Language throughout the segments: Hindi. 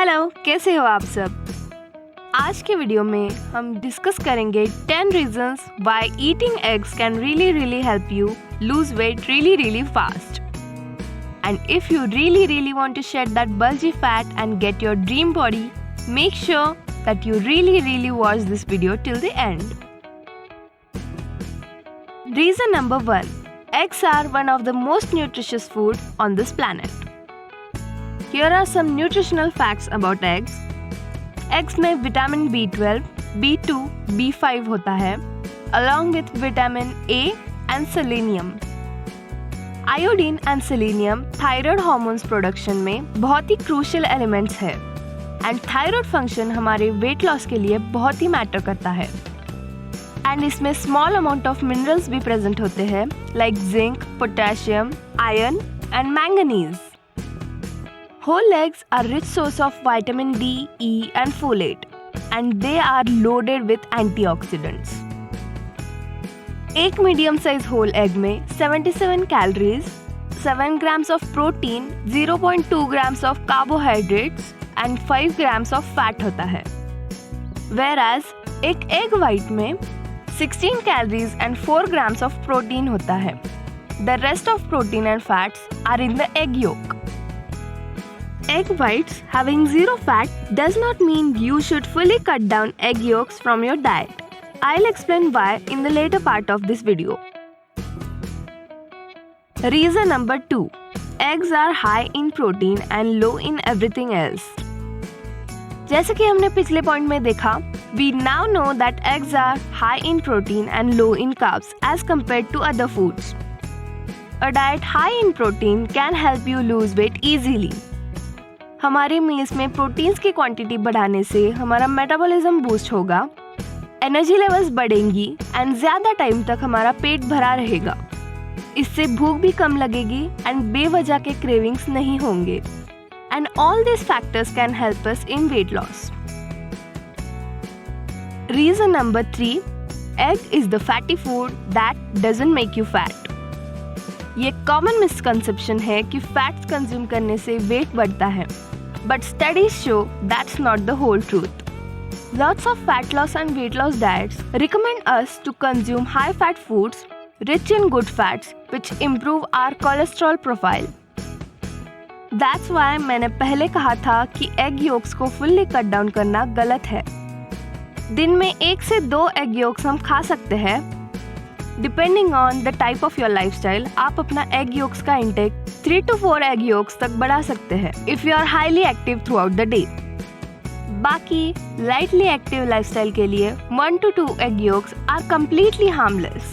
हेलो, कैसे हो आप सब? आज के वीडियो में हम डिस्कस करेंगे 10 reasons why eating eggs can really help you lose weight really fast. And if you really want to shed that bulgy fat and get your dream body, make sure that you really watch this video till the end. Reason number 1. Eggs are one of the most nutritious food on this planet. Here are some nutritional facts about eggs. Eggs में विटामिन B12, B2, B5 होता है, along with vitamin A and selenium. Iodine and selenium thyroid hormones production में बहुत ही क्रूशियल एलिमेंट्स है एंड थायराइड फंक्शन हमारे वेट लॉस के लिए बहुत ही मैटर करता है. एंड इसमें स्मॉल अमाउंट ऑफ मिनरल्स भी प्रेजेंट होते हैं like zinc, potassium, iron and manganese. Whole eggs are rich source of vitamin D, E and folate and they are loaded with antioxidants. एक मीडियम साइज होल एग में 77 calories, 7 grams of protein, 0.2 grams of carbohydrates and 5 grams of fat होता है. Whereas एक एग वाइट में 16 calories and 4 grams of protein होता है. The rest of protein and fats are in the egg yolk. Egg whites having zero fat does not mean you should fully cut down egg yolks from your diet. I'll explain why in the later part of this video. Reason number 2. Eggs are high in protein and low in everything else. जैसे कि हमने पिछले पॉइंट में देखा, we now know that eggs are high in protein and low in carbs as compared to other foods. A diet high in protein can help you lose weight easily. हमारे मील्स में प्रोटीन्स की क्वांटिटी बढ़ाने से हमारा मेटाबॉलिज्म बूस्ट होगा, एनर्जी लेवल्स बढ़ेंगी एंड ज़्यादा टाइम तक हमारा पेट भरा रहेगा. इससे भूख भी कम लगेगी एंड बेवजह के क्रेविंग्स नहीं होंगे. And all this factors can help us in weight loss. Reason number 3. Egg is the fatty food that doesn't make you fat. ये कॉमन मिसकंसेप्शन है कि फैट्स कंज्यूम करने से वेट बढ़ता है, but studies show that's not the whole truth. Lots of fat loss and weight loss diets recommend us to consume high-fat foods rich in good fats which improve our cholesterol profile. That's why मैंने पहले कहा था कि एग योक्स को फुल्ली कट डाउन करना गलत है. दिन में 1 से 2 एग योक्स हम खा सकते हैं. Depending on the type of your lifestyle आप अपना एग योक्स का इंटेक 3 to 4 एग योक्स तक बढ़ा सकते हैं if you are highly active throughout the day. बाकी लाइटली एक्टिव लाइफस्टाइल के लिए 1 to 2 egg yolks are completely harmless.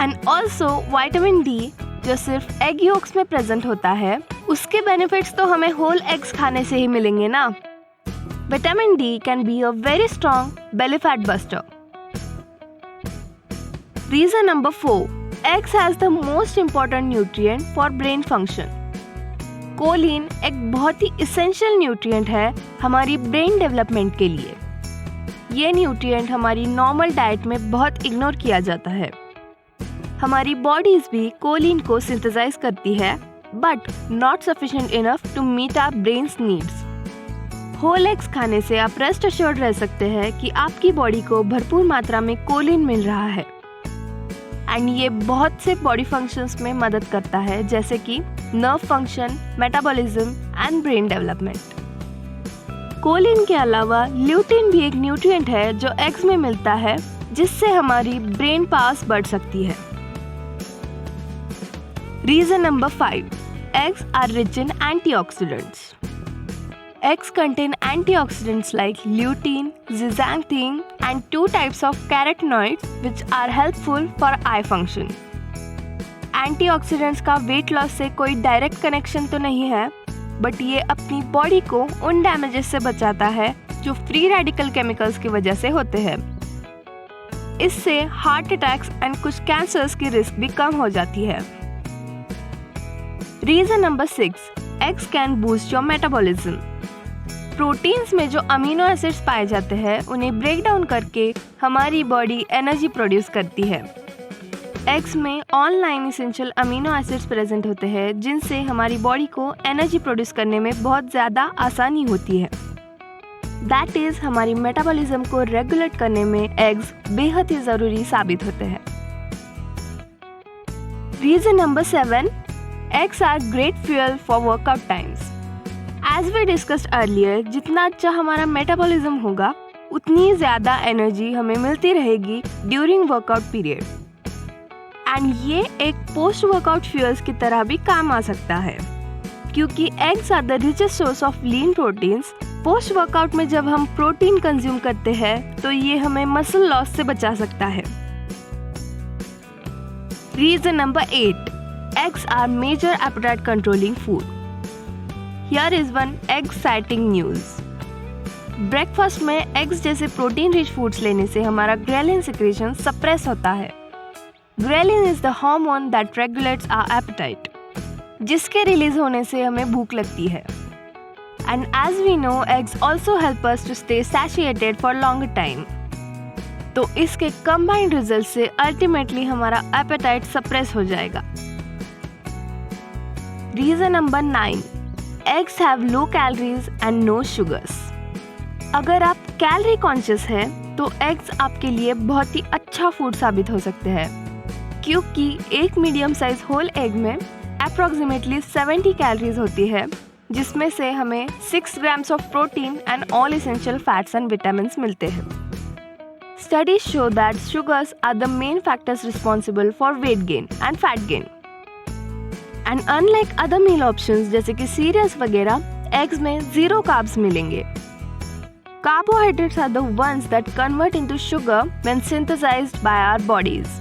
And also vitamin D जो सिर्फ एग योक्स में प्रेजेंट होता है, उसके बेनिफिट्स तो हमें होल एग्स खाने से ही मिलेंगे ना. Vitamin D can be a very strong belly fat buster. Reason number 4. Eggs has the most important nutrient for brain function. Choline एक बहुत ही essential nutrient है हमारी ब्रेन डेवलपमेंट के लिए. ये न्यूट्रिएंट हमारी नॉर्मल डाइट में बहुत इग्नोर किया जाता है. हमारी बॉडीज भी कोलिन को सिंथेसाइज करती है but not sufficient enough to meet our brains needs. Whole eggs खाने से आप रेस्ट अश्योर्ड रह सकते हैं कि आपकी बॉडी को भरपूर मात्रा में कोलिन मिल रहा है एंड ये बहुत से बॉडी फंक्शंस में मदद करता है जैसे कि nerve function, metabolism and brain development. Choline के अलावा ल्यूटिन भी एक न्यूट्रिएंट है जो एग्स में मिलता है जिससे हमारी ब्रेन पावर्स बढ़ सकती है. Reason number 5. Eggs are rich in antioxidants. Eggs contain antioxidants like lutein, zeaxanthin and 2 types of carotenoids which are helpful for eye function. Antioxidants का वेट लॉस से कोई डायरेक्ट कनेक्शन तो नहीं है, बट ये अपनी बॉडी को उन डैमेजेस से बचाता है जो फ्री रेडिकल केमिकल्स की वजह से होते हैं. इससे हार्ट अटैक्स एंड कुछ कैंसर्स की रिस्क भी कम हो जाती है. Reason number 6. Eggs can boost your metabolism. Proteins में जो अमीनो एसिड्स पाए जाते हैं उन्हें ब्रेक डाउन करके हमारी बॉडी एनर्जी प्रोड्यूस करती है. एग्स में online essential amino acids present होते हैं जिनसे हमारी बॉडी को एनर्जी प्रोड्यूस करने में बहुत ज़्यादा आसानी होती है। दैट इज़ हमारी मेटाबॉलिज्म को रेगुलेट करने में एग्स बेहद ही ज़रूरी साबित होते हैं। Reason number 7, eggs are great fuel for workout times. As we discussed earlier, जितना अच्छा हमारा मेटाबॉलिज्म होगा उतनी ज़्यादा एनर्जी हमें मिलती रहेगी ड्यूरिंग वर्कआउट पीरियड। एंड ये एक पोस्ट वर्कआउट फ्यूल्स की तरह भी काम आ सकता है, क्योंकि eggs are the richest source of lean proteins. Post workout में जब हम प्रोटीन कंज्यूम करते हैं तो ये हमें मसल लॉस से बचा सकता है। Reason number 8, eggs are major appetite controlling food. Here is one exciting news. Breakfast में एग्स जैसे प्रोटीन रिच फूड्स लेने से हमारा ग्रेलिन सिक्रेशन सप्रेस होता है। Ghrelin is the hormone that regulates our appetite, जिसके रिलीज होने से हमें भूख लगती है। And as we know, eggs also help us to stay satisfied for longer time. तो इसके कंबाइंड रिजल्ट से अल्टीमेटली हमारा एपेटाइट सप्रेस हो जाएगा। Reason number 9, eggs have low calories and no sugars. अगर आप कैलोरी कॉन्शियस हैं तो एग्स आपके लिए बहुत ही अच्छा फूड साबित हो सकते हैं, क्योंकि एक मीडियम साइज होल एग में अप्रॉक्सीमेटली 70 कैलोरीज होती है, जिसमें से हमें 6 grams of protein and all essential fats and vitamins मिलते हैं। Studies show that sugars are the main factors responsible for weight gain and fat gain. And unlike other meal options जैसे कि cereals वगैरह, eggs में zero carbs मिलेंगे। Carbohydrates are the ones that convert into sugar when synthesized by our bodies.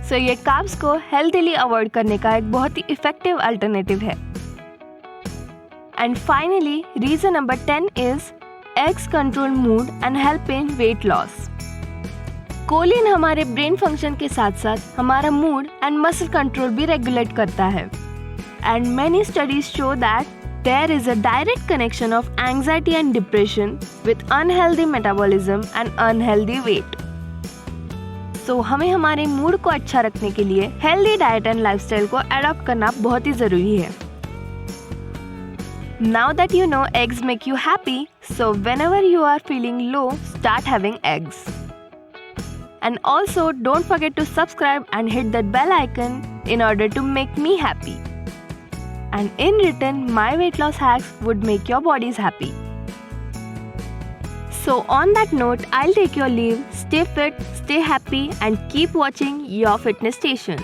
So ये carbs को healthily avoid करने का एक बहुत ही effective alternative है। And finally, reason number 10 is eggs control mood and help in weight loss. Choline हमारे ब्रेन फंक्शन के साथ साथ हमारा मूड एंड मसल कंट्रोल भी रेगुलेट करता है। And many studies show that there is a direct connection of anxiety and depression with unhealthy metabolism and unhealthy weight. So हमें हमारे मूड को अच्छा रखने के लिए हेल्दी डाइट एंड लाइफस्टाइल को अडॉप्ट करना बहुत ही जरूरी है। Now that you know eggs make you happy, so whenever you are feeling low, start having eggs. And also don't forget to subscribe and hit that bell icon in order to make me happy. And in return, my weight loss hacks would make your bodies happy. So on that note, I'll take your leave. Stay fit, stay happy, and keep watching your fitness station.